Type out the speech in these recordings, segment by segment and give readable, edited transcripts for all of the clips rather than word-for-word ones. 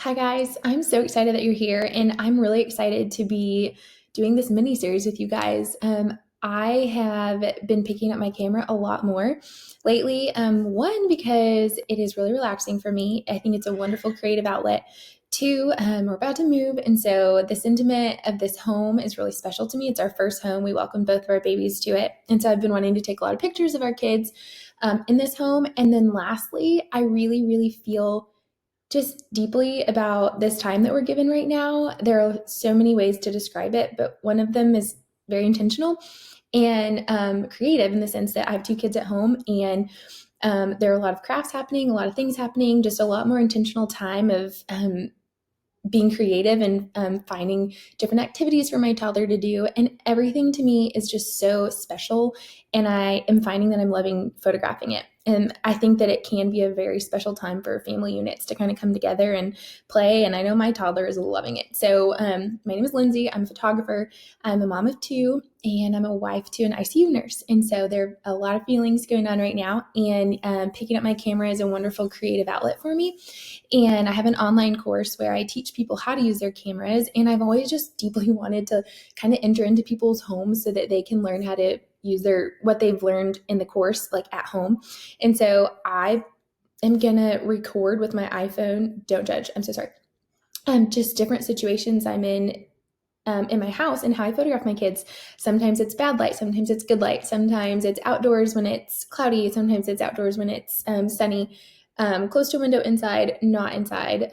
Hi guys, I'm so excited that you're here, and I'm really excited to be doing this mini series with you guys. I have been picking up my camera a lot more lately. One, because it is really relaxing for me. I think it's a wonderful creative outlet. Two, we're about to move, and so the sentiment of this home is really special to me. It's our first home. We welcomed both of our babies to it, and so I've been wanting to take a lot of pictures of our kids in this home. And then lastly, I really, really feel just deeply about this time that we're given right now. There are so many ways to describe it, but one of them is very intentional and creative in the sense that I have two kids at home, and there are a lot of crafts happening, a lot of things happening, just a lot more intentional time of being creative and finding different activities for my toddler to do. And everything to me is just so special. And I am finding that I'm loving photographing it. And I think that it can be a very special time for family units to kind of come together and play. And I know my toddler is loving it. So my name is Lindsay. I'm a photographer. I'm a mom of two, and I'm a wife to an ICU nurse. And so there are a lot of feelings going on right now. And picking up my camera is a wonderful creative outlet for me. And I have an online course where I teach people how to use their cameras. And I've always just deeply wanted to kind of enter into people's homes so that they can learn how to use what they've learned in the course, like at home. And so I am going to record with my iPhone. Don't judge. I'm so sorry. Just different situations I'm in my house and how I photograph my kids. Sometimes it's bad light, sometimes it's good light, sometimes it's outdoors when it's cloudy, sometimes it's outdoors when it's sunny, close to a window inside, not inside,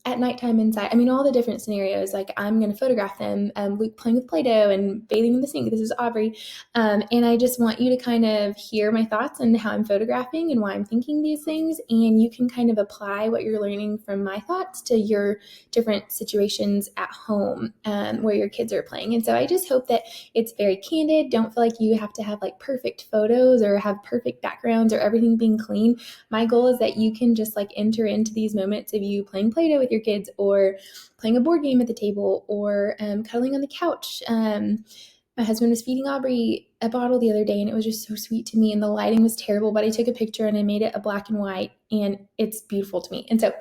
at nighttime inside. I mean, all the different scenarios. Like I'm going to photograph them Luke playing with Play-Doh and bathing in the sink. This is Aubrey. And I just want you to kind of hear my thoughts on how I'm photographing and why I'm thinking these things. And you can kind of apply what you're learning from my thoughts to your different situations at home where your kids are playing. And so I just hope that it's very candid. Don't feel like you have to have like perfect photos or have perfect backgrounds or everything being clean. My goal is that you can just like enter into these moments of you playing Play-Doh with your kids or playing a board game at the table or cuddling on the couch. My husband was feeding Aubrey a bottle the other day, and it was just so sweet to me, and the lighting was terrible, but I took a picture and I made it a black and white, and it's beautiful to me. And so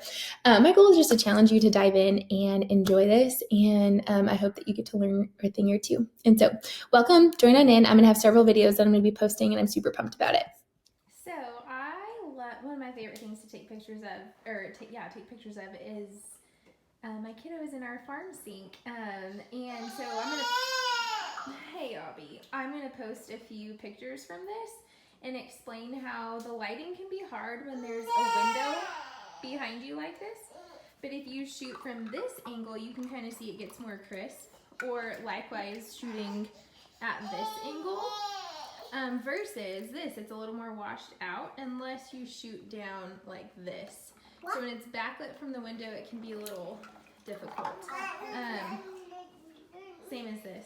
my goal is just to challenge you to dive in and enjoy this, and I hope that you get to learn a thing or two. And so welcome, join on in. I'm going to have several videos that I'm going to be posting, and I'm super pumped about it. So I love one of my favorite things to take pictures of, take pictures of is my kiddos in our farm sink. And so hey Abby, I'm gonna post a few pictures from this and explain how the lighting can be hard when there's a window behind you like this. But if you shoot from this angle, you can kind of see it gets more crisp. Or likewise, shooting at this angle. Versus this, it's a little more washed out unless you shoot down like this. So when it's backlit from the window, it can be a little difficult. Same as this.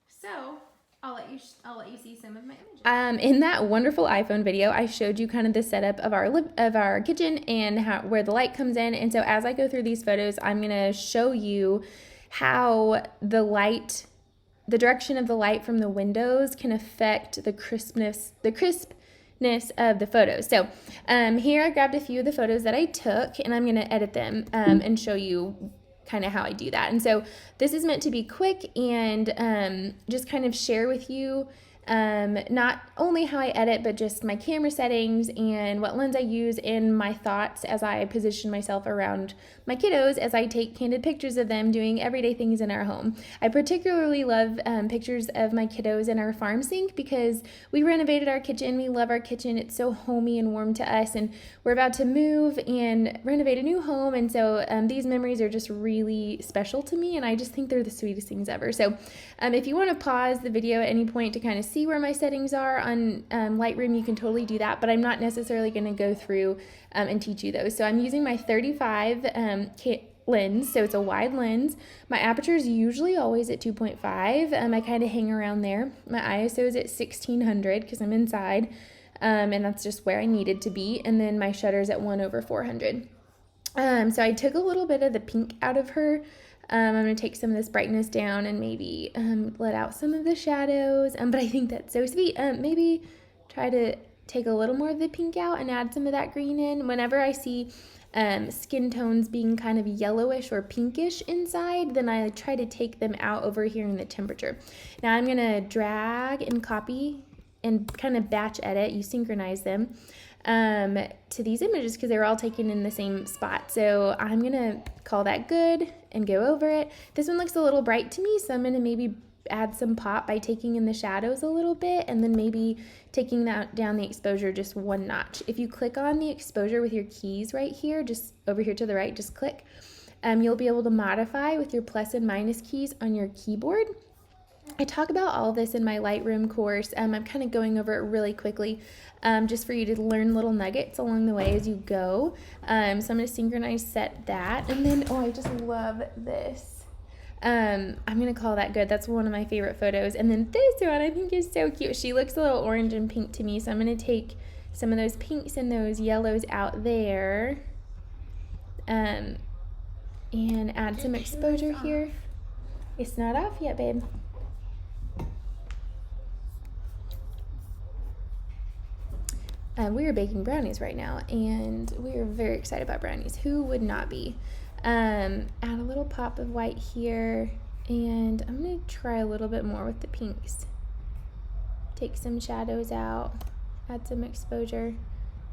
So I'll let you see some of my images. In that wonderful iPhone video, I showed you kind of the setup of our kitchen and where the light comes in. And so as I go through these photos, I'm going to show you how the direction of the light from the windows can affect the crispness of the photos. So here I grabbed a few of the photos that I took, and I'm going to edit them and show you kind of how I do that. And so this is meant to be quick and just kind of share with you not only how I edit, but just my camera settings and what lens I use and my thoughts as I position myself around my kiddos as I take candid pictures of them doing everyday things in our home. I particularly love pictures of my kiddos in our farm sink because we renovated our kitchen. We love our kitchen. It's so homey and warm to us, and we're about to move and renovate a new home. And so these memories are just really special to me, and I just think they're the sweetest things ever. So if you want to pause the video at any point to kind of see where my settings are on Lightroom, you can totally do that, but I'm not necessarily going to go through and teach you those. So I'm using my 35 lens, so it's a wide lens. My aperture is usually always at 2.5. I kind of hang around there. My ISO is at 1600 because I'm inside, and that's just where I needed to be. And then my shutter is at 1/400. So I took a little bit of the pink out of her. I'm going to take some of this brightness down and maybe let out some of the shadows. But I think that's so sweet. Maybe try to take a little more of the pink out and add some of that green in. Whenever I see skin tones being kind of yellowish or pinkish inside, then I try to take them out over here in the temperature. Now I'm gonna drag and copy and kind of batch edit, you synchronize them to these images because they were all taken in the same spot. So I'm gonna call that good and go over it. This one looks a little bright to me, so I'm gonna maybe add some pop by taking in the shadows a little bit and then maybe taking that down the exposure just one notch. If you click on the exposure with your keys right here, just over here to the right, just click, you'll be able to modify with your plus and minus keys on your keyboard. I talk about all of this in my Lightroom course. I'm kind of going over it really quickly just for you to learn little nuggets along the way as you go. So I'm going to synchronize set that. And then, oh, I just love this. I'm going to call that good. That's one of my favorite photos. And then this one I think is so cute. She looks a little orange and pink to me. So I'm going to take some of those pinks and those yellows out there and add some exposure here. It's not off yet, babe. We are baking brownies right now, and we are very excited about brownies. Who would not be? Add a little pop of white here, and I'm going to try a little bit more with the pinks. Take some shadows out, add some exposure.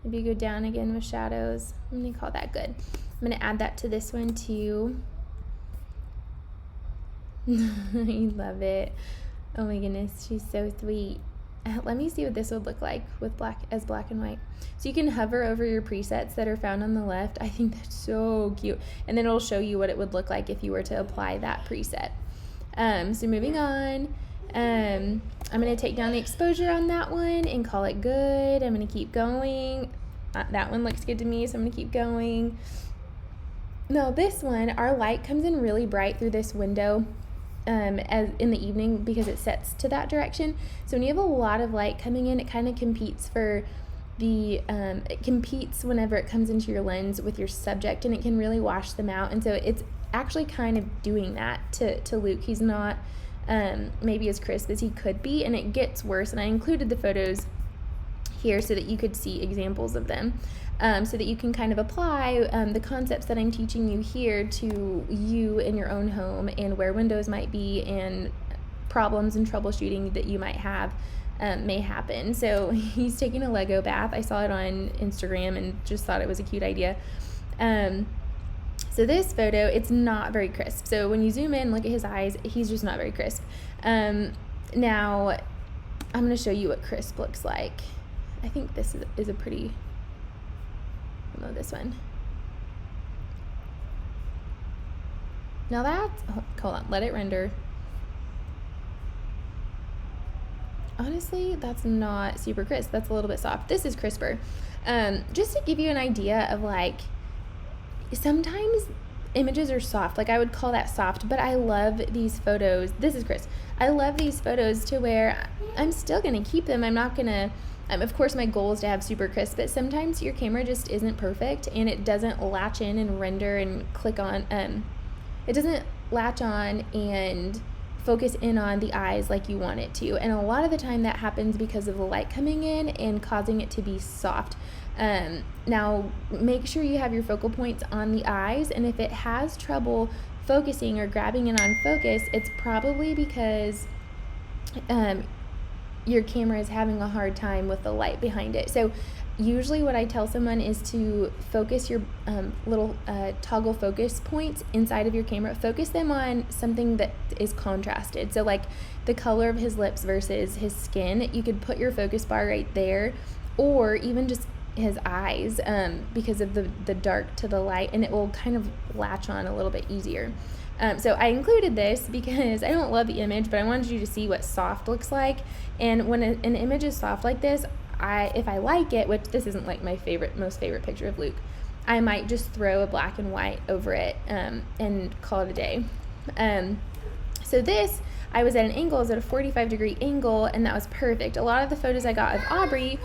Maybe go down again with shadows. I'm going to call that good. I'm going to add that to this one too. I love it. Oh my goodness, she's so sweet. Let me see what this would look like with black and white. So you can hover over your presets that are found on the left. I think that's so cute. And then it'll show you what it would look like if you were to apply that preset. So moving on, I'm going to take down the exposure on that one and call it good. I'm going to keep going. That one looks good to me, so I'm going to keep going. Now this one, our light comes in really bright through this window as in the evening because it sets to that direction. So when you have a lot of light coming in, it kind of competes for the it competes whenever it comes into your lens with your subject, and it can really wash them out. And so it's actually kind of doing that to Luke. He's not maybe as crisp as he could be, and it gets worse. And I included the photos here so that you could see examples of them, so that you can kind of apply the concepts that I'm teaching you here to you in your own home and where windows might be and problems and troubleshooting that you might have may happen. So he's taking a Lego bath. I saw it on Instagram and just thought it was a cute idea. So this photo, it's not very crisp. So when you zoom in, look at his eyes, he's just not very crisp. Now I'm going to show you what crisp looks like. I think this is a pretty, no, this one. Now that's, oh, hold on, let it render. Honestly, that's not super crisp. That's a little bit soft. This is crisper. Just to give you an idea of like, sometimes images are soft. Like I would call that soft, but I love these photos. This is crisp. I love these photos to where I'm still going to keep them. I'm not going to, of course, my goal is to have super crisp, but sometimes your camera just isn't perfect and it doesn't latch in and render and click on, it doesn't latch on and focus in on the eyes like you want it to. And a lot of the time that happens because of the light coming in and causing it to be soft. Now, make sure you have your focal points on the eyes, and if it has trouble focusing or grabbing in on focus, it's probably because your camera is having a hard time with the light behind it. So usually what I tell someone is to focus your little toggle focus points inside of your camera. Focus them on something that is contrasted. So like the color of his lips versus his skin, you could put your focus bar right there, or even just his eyes because of the dark to the light, and it will kind of latch on a little bit easier. So I included this because I don't love the image, but I wanted you to see what soft looks like. And when an image is soft like this, if I like it, which this isn't like my most favorite picture of Luke, I might just throw a black and white over it and call it a day. So this, I was at an angle, I was at a 45-degree angle, and that was perfect. A lot of the photos I got of Aubrey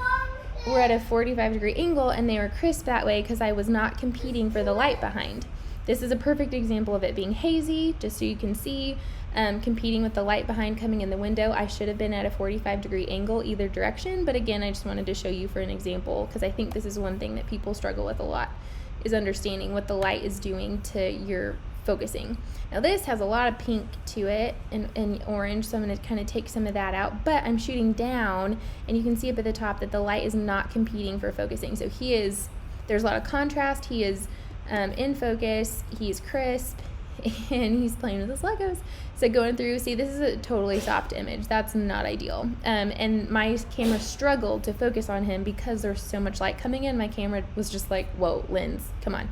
were at a 45-degree angle, and they were crisp that way because I was not competing for the light behind. This is a perfect example of it being hazy, just so you can see, competing with the light behind coming in the window. I should have been at a 45-degree angle either direction, but again, I just wanted to show you for an example because I think this is one thing that people struggle with a lot is understanding what the light is doing to your focusing. Now this has a lot of pink to it and orange, so I'm going to kind of take some of that out, but I'm shooting down, and you can see up at the top that the light is not competing for focusing. So there's a lot of contrast, he is in focus, he's crisp, and he's playing with his Legos. So going through, see, this is a totally soft image. That's not ideal. And my camera struggled to focus on him because there's so much light coming in. My camera was just like, whoa, lens, come on.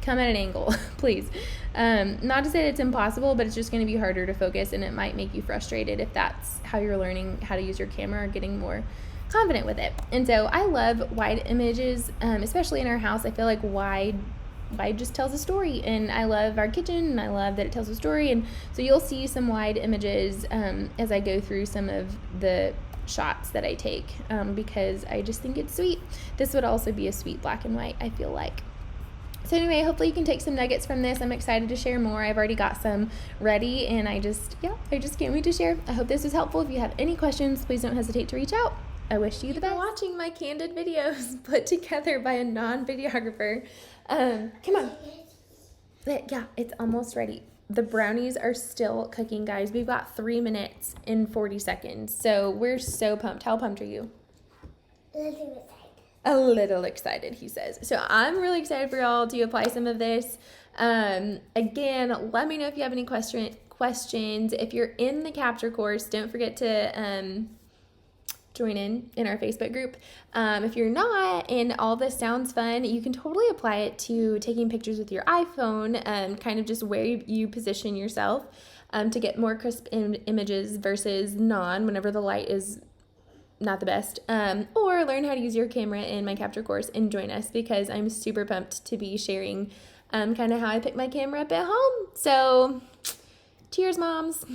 Come at an angle, please. Not to say that it's impossible, but it's just going to be harder to focus, and it might make you frustrated if that's how you're learning how to use your camera or getting more confident with it. And so I love wide images, especially in our house. I feel like wide just tells a story, and I love our kitchen, and I love that it tells a story. And so you'll see some wide images as I go through some of the shots that I take, because I just think it's sweet. This would also be a sweet black and white, I feel like. So anyway, hopefully you can take some nuggets from this. I'm excited to share more. I've already got some ready, and I just can't wait to share. I hope this was helpful. If you have any questions, please don't hesitate to reach out. I wish you the best. Watching my candid videos put together by a non-videographer. Come on. Yeah, it's almost ready. The brownies are still cooking, guys. We've got 3 minutes and 40 seconds. So we're so pumped. How pumped are you? A little excited, he says. So I'm really excited for y'all to apply some of this. Again, let me know if you have any questions. If you're in the capture course, don't forget to join in our Facebook group. If you're not and all this sounds fun, you can totally apply it to taking pictures with your iPhone, kind of just where you position yourself to get more crisp images versus whenever the light is not the best, or learn how to use your camera in my capture course and join us, because I'm super pumped to be sharing kind of how I pick my camera up at home. So cheers, moms.